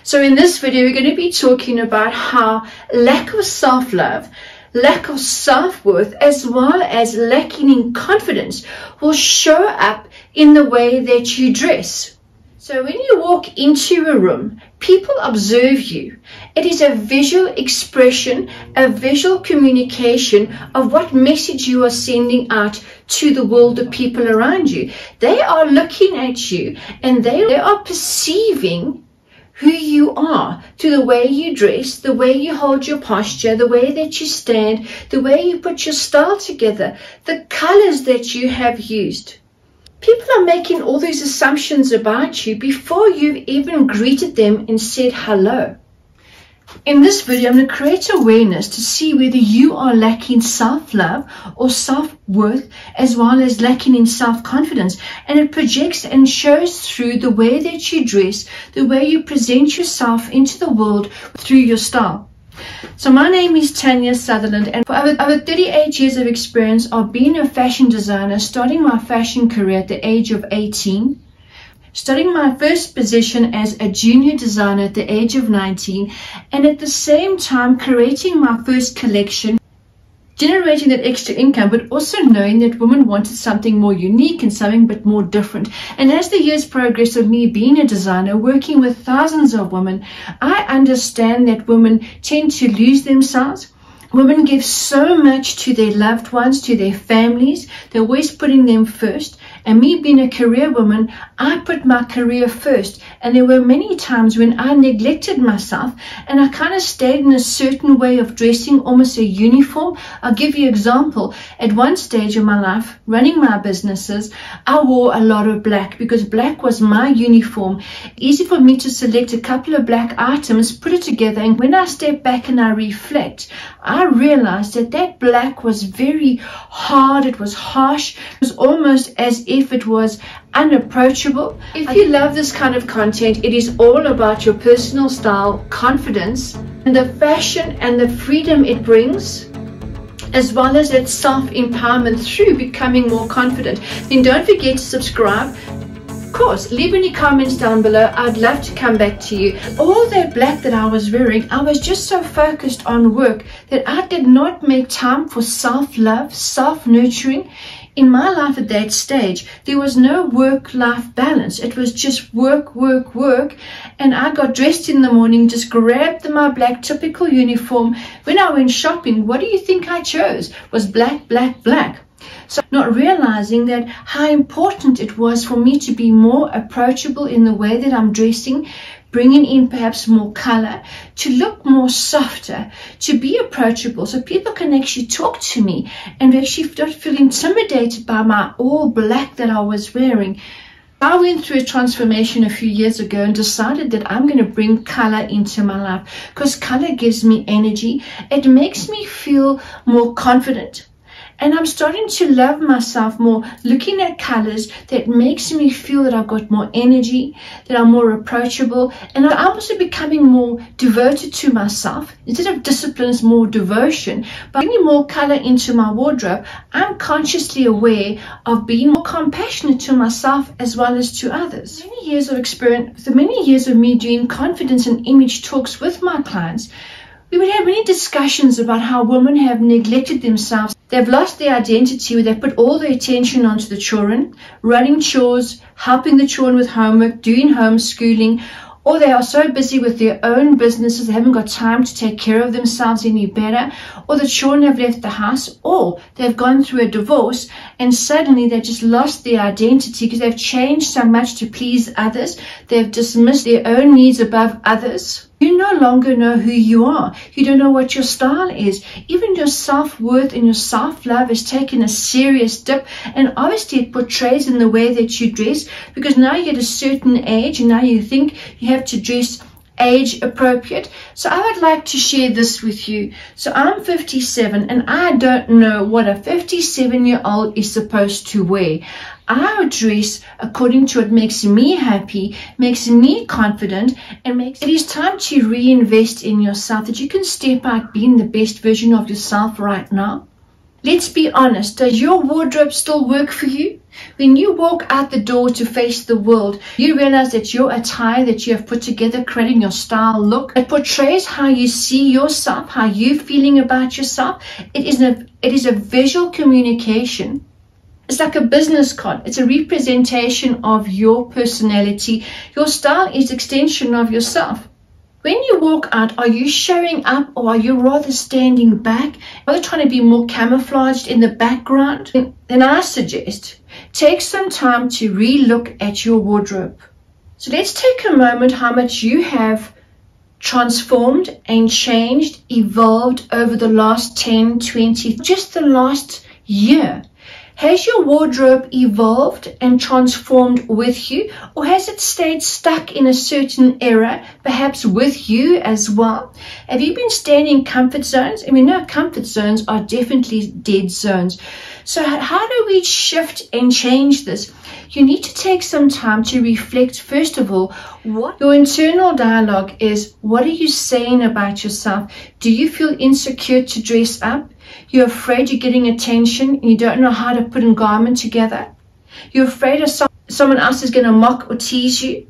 So in this video, we're going to be talking about how lack of self-love, lack of self-worth, as well as lacking in confidence will show up in the way that you dress. So when you walk into a room, people observe you. It is a visual expression, a visual communication of what message you are sending out to the world of people around you. They are looking at you and they are perceiving who you are through the way you dress, the way you hold your posture, the way that you stand, the way you put your style together, the colors that you have used. People are making all these assumptions about you before you've even greeted them and said hello. In this video, I'm going to create awareness to see whether you are lacking self-love or self-worth, as well as lacking in self-confidence. And it projects and shows through the way that you dress, the way you present yourself into the world through your style. So my name is Tanya Sutherland, and for over 38 years of experience of being a fashion designer, starting my fashion career at the age of 18, studying my first position as a junior designer at the age of 19, and at the same time creating my first collection, generating that extra income, but also knowing that women wanted something more unique and something but more different. And as the years progress of me being a designer, working with thousands of women, I understand that women tend to lose themselves. Women give so much to their loved ones, to their families. They're always putting them first. And me being a career woman, I put my career first. And there were many times when I neglected myself and I kind of stayed in a certain way of dressing, almost a uniform. I'll give you an example. At one stage of my life, running my businesses, I wore a lot of black because black was my uniform. Easy for me to select a couple of black items, put it together, and when I step back and I reflect, I realized that that black was very hard, it was harsh, it was almost as if it was unapproachable. If you love this kind of content, it is all about your personal style, confidence, and the fashion and the freedom it brings, as well as that self-empowerment through becoming more confident. Then don't forget to subscribe. Of course, leave any comments down below. I'd love to come back to you. All that black that I was wearing, I was just so focused on work that I did not make time for self-love, self-nurturing. In my life at that stage, there was no work-life balance. It was just work, work, work. And I got dressed in the morning, just grabbed my black typical uniform. When I went shopping, what do you think I chose? Was black, black, black. So not realizing that how important it was for me to be more approachable in the way that I'm dressing, bringing in perhaps more color, to look more softer, to be approachable so people can actually talk to me and actually don't feel intimidated by my all black that I was wearing. I went through a transformation a few years ago and decided that I'm going to bring color into my life because color gives me energy. It makes me feel more confident. And I'm starting to love myself more, looking at colors that makes me feel that I've got more energy, that I'm more approachable, and I'm also becoming more devoted to myself. Instead of discipline, it's more devotion. By bringing more color into my wardrobe, I'm consciously aware of being more compassionate to myself as well as to others. Many years of experience, with many years of me doing confidence and image talks with my clients, we would have many discussions about how women have neglected themselves. They've lost their identity where they put all their attention onto the children, running chores, helping the children with homework, doing homeschooling, or they are so busy with their own businesses they haven't got time to take care of themselves any better, or the children have left the house, or they've gone through a divorce and suddenly they've just lost their identity because they've changed so much to please others. They've dismissed their own needs above others. You no longer know who you are. You don't know what your style is. Even your self-worth and your self-love has taken a serious dip, and obviously it portrays in the way that you dress, because now you're at a certain age and now you think you have to dress age appropriate. So I would like to share this with you. So I'm 57 and I don't know what a 57-year-old is supposed to wear. I would dress according to what makes me happy, makes me confident, and makes it is time to reinvest in yourself, that you can step out being the best version of yourself right now. Let's be honest, does your wardrobe still work for you? When you walk out the door to face the world, you realize that your attire that you have put together, creating your style look, it portrays how you see yourself, how you're feeling about yourself. It is a visual communication. It's like a business card. It's a representation of your personality. Your style is an extension of yourself. When you walk out, are you showing up or are you rather standing back? Are you trying to be more camouflaged in the background? Then I suggest take some time to re-look at your wardrobe. So let's take a moment how much you have transformed and changed, evolved over the last 10, 20, just the last year. Has your wardrobe evolved and transformed with you, or has it stayed stuck in a certain era, perhaps with you as well? Have you been staying in comfort zones? And we know comfort zones are definitely dead zones. So how do we shift and change this? You need to take some time to reflect, first of all, what your internal dialogue is. What are you saying about yourself? Do you feel insecure to dress up? You're afraid you're getting attention and you don't know how to put a garment together. You're afraid of someone else is going to mock or tease you.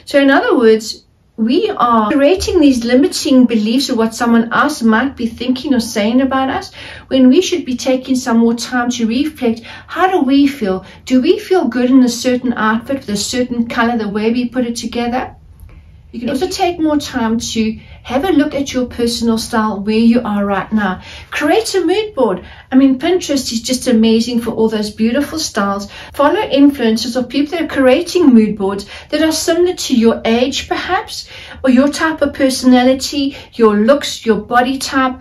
So in other words, we are creating these limiting beliefs of what someone else might be thinking or saying about us, when we should be taking some more time to reflect. How do we feel? Do we feel good in a certain outfit with a certain color, the way we put it together? You can also take more time to have a look at your personal style, where you are right now. Create a mood board. I mean, Pinterest is just amazing for all those beautiful styles. Follow influencers or people that are creating mood boards that are similar to your age, perhaps, or your type of personality, your looks, your body type.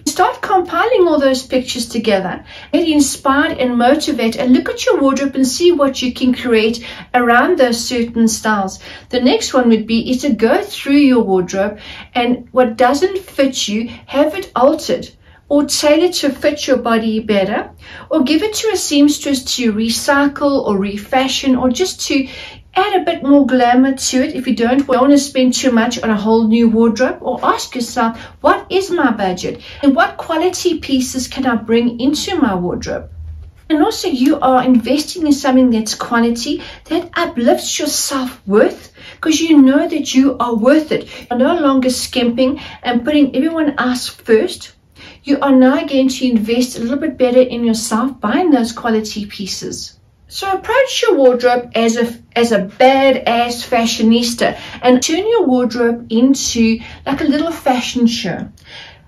Start compiling all those pictures together. Get inspired and motivate, and look at your wardrobe and see what you can create around those certain styles. The next one would be is to go through your wardrobe, and what doesn't fit you, have it altered or tailor to fit your body better, or give it to a seamstress to recycle or refashion, or just to add a bit more glamour to it if you don't want to spend too much on a whole new wardrobe. Or ask yourself, what is my budget and what quality pieces can I bring into my wardrobe? And also, you are investing in something that's quality, that uplifts your self-worth, because you know that you are worth it. You're no longer skimping and putting everyone else first. You are now going to invest a little bit better in yourself, buying those quality pieces. So approach your wardrobe as a badass fashionista, and turn your wardrobe into like a little fashion show.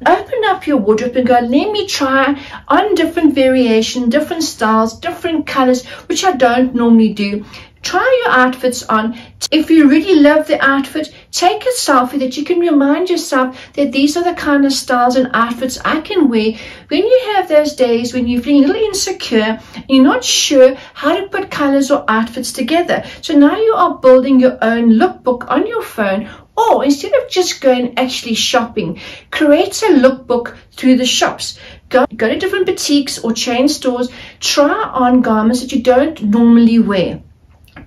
Open up your wardrobe and go, let me try on different variations, different styles, different colors, which I don't normally do. Try your outfits on. If you really love the outfit, take a selfie that you can remind yourself that these are the kind of styles and outfits I can wear. When you have those days when you're feeling a little insecure and you're not sure how to put colors or outfits together. So now you are building your own lookbook on your phone. Or instead of just going actually shopping, create a lookbook through the shops. Go to different boutiques or chain stores. Try on garments that you don't normally wear.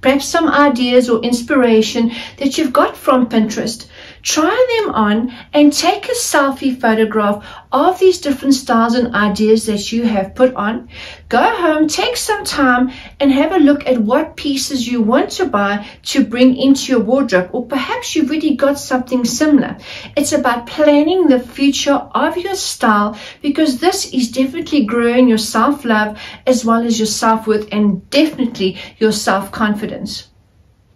Perhaps some ideas or inspiration that you've got from Pinterest. Try them on and take a selfie photograph of these different styles and ideas that you have put on. Go home, take some time and have a look at what pieces you want to buy to bring into your wardrobe, or perhaps you've already got something similar. It's about planning the future of your style, because this is definitely growing your self-love as well as your self-worth, and definitely your self-confidence.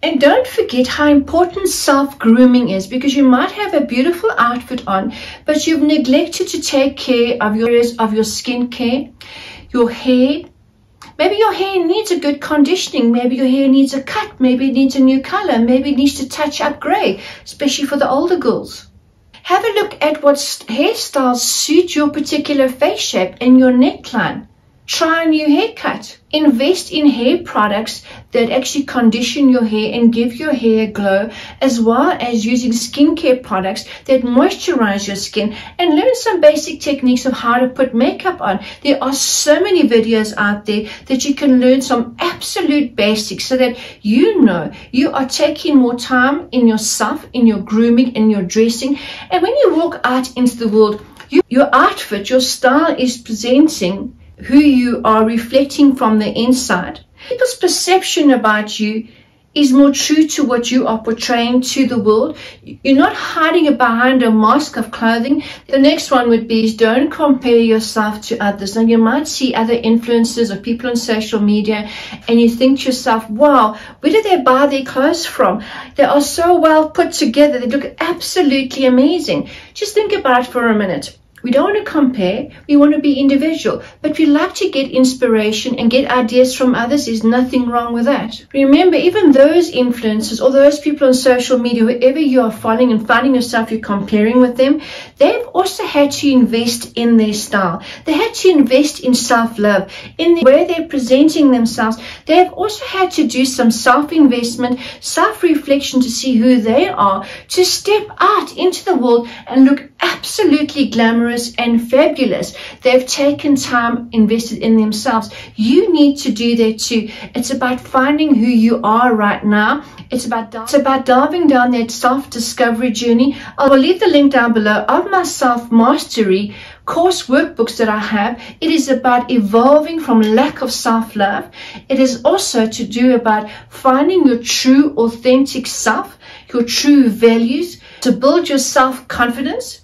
And don't forget how important self-grooming is, because you might have a beautiful outfit on, but you've neglected to take care of your skin care, your hair. Maybe your hair needs a good conditioning. Maybe your hair needs a cut. Maybe it needs a new color. Maybe it needs to touch up gray, especially for the older girls. Have a look at what hairstyles suit your particular face shape and your neckline. Try a new haircut. Invest in hair products that actually condition your hair and give your hair a glow, as well as using skincare products that moisturize your skin, and learn some basic techniques of how to put makeup on. There are so many videos out there that you can learn some absolute basics, so that you know you are taking more time in yourself, in your grooming and your dressing. And when you walk out into the world, your outfit, your style is presenting who you are, reflecting from the inside. People's perception about you is more true to what you are portraying to the world. You're not hiding behind a mask of clothing. The next one would be is don't compare yourself to others. Now you might see other influencers or people on social media and you think to yourself, wow, where did they buy their clothes from? They are so well put together. They look absolutely amazing. Just think about it for a minute. We don't want to compare, we want to be individual, but we like to get inspiration and get ideas from others. There's nothing wrong with that. Remember, even those influencers or those people on social media, whoever you are following and finding yourself you're comparing with them, they've also had to invest in their style. They had to invest in self-love, in the way they're presenting themselves. They've also had to do some self-investment, self-reflection to see who they are, to step out into the world and look absolutely glamorous and fabulous. They've taken time, invested in themselves. You need to do that too. It's about finding who you are right now. It's about diving down that self-discovery journey. I will leave the link down below of my self-mastery course workbooks that I have. It is about evolving from lack of self-love. It is also to do about finding your true, authentic self, your true values, to build your self-confidence.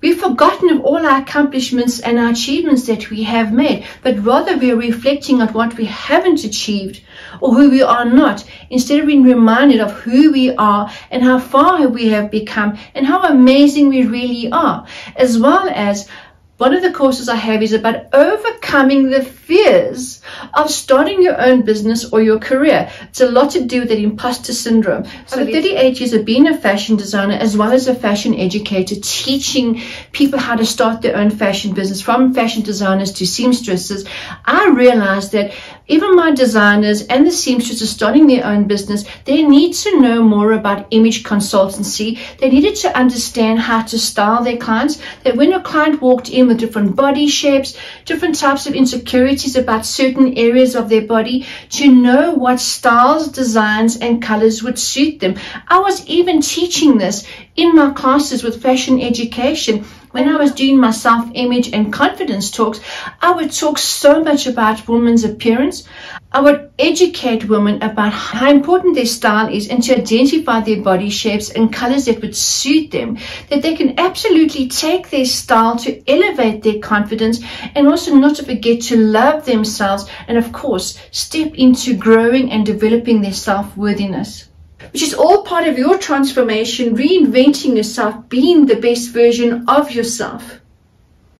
We've forgotten of all our accomplishments and our achievements that we have made, but rather we are reflecting on what we haven't achieved or who we are not, instead of being reminded of who we are and how far we have become and how amazing we really are. As well as one of the courses I have is about overcoming the fears of starting your own business or your career. It's a lot to do with that imposter syndrome. So 38 years of being a fashion designer as well as a fashion educator, teaching people how to start their own fashion business, from fashion designers to seamstresses, I realized that even my designers and the seamstresses starting their own business, they need to know more about image consultancy. They needed to understand how to style their clients, that when a client walked in with different body shapes, different types of insecurities about certain areas of their body, to know what styles, designs, and colors would suit them. I was even teaching this in my classes with fashion education. When I was doing my self-image and confidence talks, I would talk so much about women's appearance. I would educate women about how important their style is and to identify their body shapes and colors that would suit them, that they can absolutely take their style to elevate their confidence and also not to forget to love themselves and, of course, step into growing and developing their self-worthiness, which is all part of your transformation, reinventing yourself, being the best version of yourself.